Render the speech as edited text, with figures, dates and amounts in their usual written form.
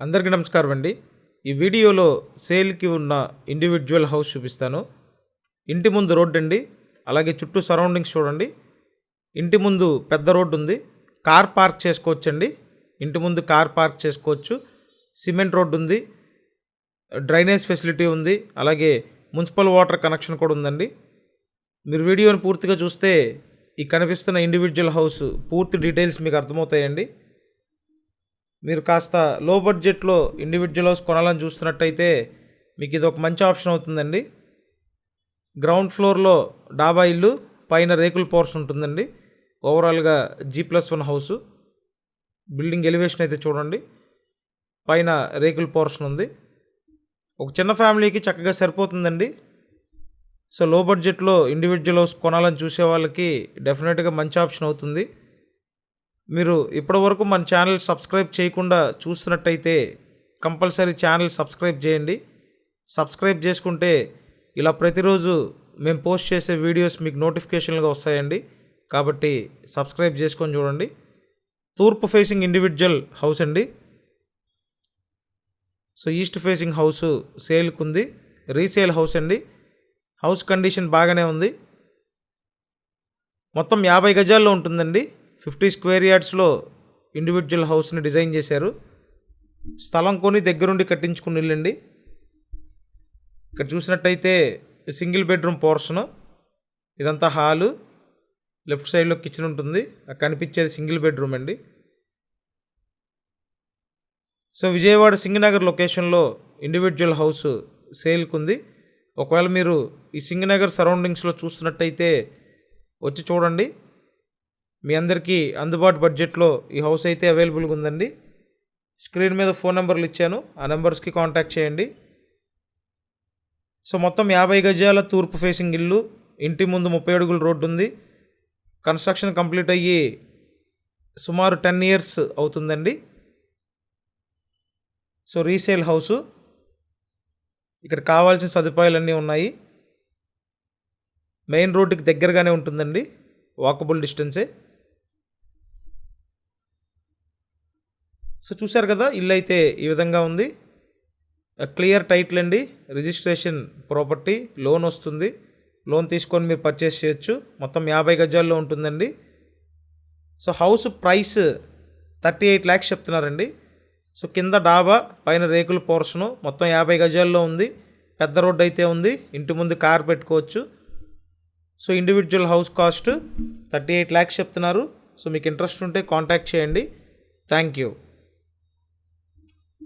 అందరికీ నమస్కారం అండి. ఈ వీడియోలో సేల్కి ఉన్న ఇండివిజువల్ హౌస్ చూపిస్తాను. ఇంటి ముందు రోడ్డు అండి, అలాగే చుట్టూ సరౌండింగ్స్ చూడండి. ఇంటి ముందు పెద్ద రోడ్డు ఉంది, కార్ పార్క్ చేసుకోవచ్చండి. ఇంటి ముందు కార్ పార్క్ చేసుకోవచ్చు. సిమెంట్ రోడ్డు ఉంది, డ్రైనేజ్ ఫెసిలిటీ ఉంది, అలాగే మున్సిపల్ వాటర్ కనెక్షన్ కూడా ఉందండి. మీరు వీడియోని పూర్తిగా చూస్తే ఈ కనిపిస్తున్న ఇండివిజువల్ హౌస్ పూర్తి డీటెయిల్స్ మీకు అర్థమవుతాయండి. మీరు కాస్త లో బడ్జెట్లో ఇండివిజువల్ హౌస్ కొనాలని చూస్తున్నట్టయితే మీకు ఇది ఒక మంచి ఆప్షన్ అవుతుందండి. గ్రౌండ్ ఫ్లోర్లో డాబా ఇల్లు, పైన రేకుల పోర్షన్ ఉంటుందండి. ఓవరాల్గా G+1 హౌసు. బిల్డింగ్ ఎలివేషన్ అయితే చూడండి, పైన రేకుల పోర్షన్ ఉంది. ఒక చిన్న ఫ్యామిలీకి చక్కగా సరిపోతుందండి. సో లో బడ్జెట్లో ఇండివిజువల్ హౌస్ కొనాలని చూసే వాళ్ళకి డెఫినెట్గా మంచి ఆప్షన్ అవుతుంది. మీరు ఇప్పటివరకు మన ఛానల్ సబ్స్క్రైబ్ చేయకుండా చూస్తున్నట్టయితే కంపల్సరీ ఛానల్ సబ్స్క్రైబ్ చేయండి. సబ్స్క్రైబ్ చేసుకుంటే ఇలా ప్రతిరోజు మేము పోస్ట్ చేసే వీడియోస్ మీకు నోటిఫికేషన్లుగా వస్తాయండి. కాబట్టి సబ్స్క్రైబ్ చేసుకొని చూడండి. తూర్పు ఫేసింగ్ ఇండివిజువల్ హౌస్ అండి. సో ఈస్ట్ ఫేసింగ్ హౌస్ సేల్కి ఉంది, రీసేల్ హౌస్ అండి. హౌస్ కండిషన్ బాగానే ఉంది. మొత్తం 50 గజాల్లో ఉంటుందండి. 50 స్క్వేర్ యార్డ్స్లో ఇండివిజువల్ హౌస్ని డిజైన్ చేశారు. స్థలం కొని దగ్గరుండి కట్టించుకుని ఇల్లండి. ఇక్కడ చూసినట్టయితే సింగిల్ బెడ్రూమ్ పోర్షను, ఇదంతా హాలు, లెఫ్ట్ సైడ్లో కిచెన్ ఉంటుంది. కనిపించేది సింగిల్ బెడ్రూమ్ అండి. సో విజయవాడ సింగనగర్ లొకేషన్లో ఇండివిజువల్ హౌస్ సేల్కి ఉంది. ఒకవేళ మీరు ఈ సింగనగర్ సరౌండింగ్స్లో చూస్తున్నట్టయితే వచ్చి చూడండి. మీ అందరికీ అందుబాటు బడ్జెట్లో ఈ హౌస్ అయితే అవైలబుల్గా ఉందండి. స్క్రీన్ మీద ఫోన్ నెంబర్లు ఇచ్చాను, ఆ నెంబర్స్కి కాంటాక్ట్ చేయండి. సో మొత్తం 50 గజాల తూర్పు ఫేసింగ్ ఇల్లు, ఇంటి ముందు 30 అడుగుల రోడ్డు ఉంది. కన్స్ట్రక్షన్ కంప్లీట్ అయ్యి సుమారు 10 ఇయర్స్ అవుతుందండి. So resale house. ఇక్కడ కావాల్సిన సదుపాయాలన్నీ ఉన్నాయి. మెయిన్ రోడ్డుకి దగ్గరగానే ఉంటుందండి, వాకబుల్ డిస్టెన్సే. సో చూశారు కదా, ఇల్లు అయితే ఈ విధంగా ఉంది. క్లియర్ టైటిల్ అండి, రిజిస్ట్రేషన్ ప్రాపర్టీ, లోన్ వస్తుంది. లోన్ తీసుకొని మీరు పర్చేస్ చేయొచ్చు. మొత్తం 50 గజాల్లో ఉంటుందండి. సో హౌస్ ప్రైస్ 38 lakhs చెప్తున్నారండి. సో కింద డాబా, పైన రేకుల పోర్షను, మొత్తం 50 గజాల్లో ఉంది. పెద్ద రోడ్డు అయితే ఉంది, ఇంటి ముందు కార్ పెట్టుకోవచ్చు. So individual house cost 38 lakhs చెప్తున్నారు. సో మీకు ఇంట్రెస్ట్ ఉంటే కాంటాక్ట్ చేయండి. Thank you.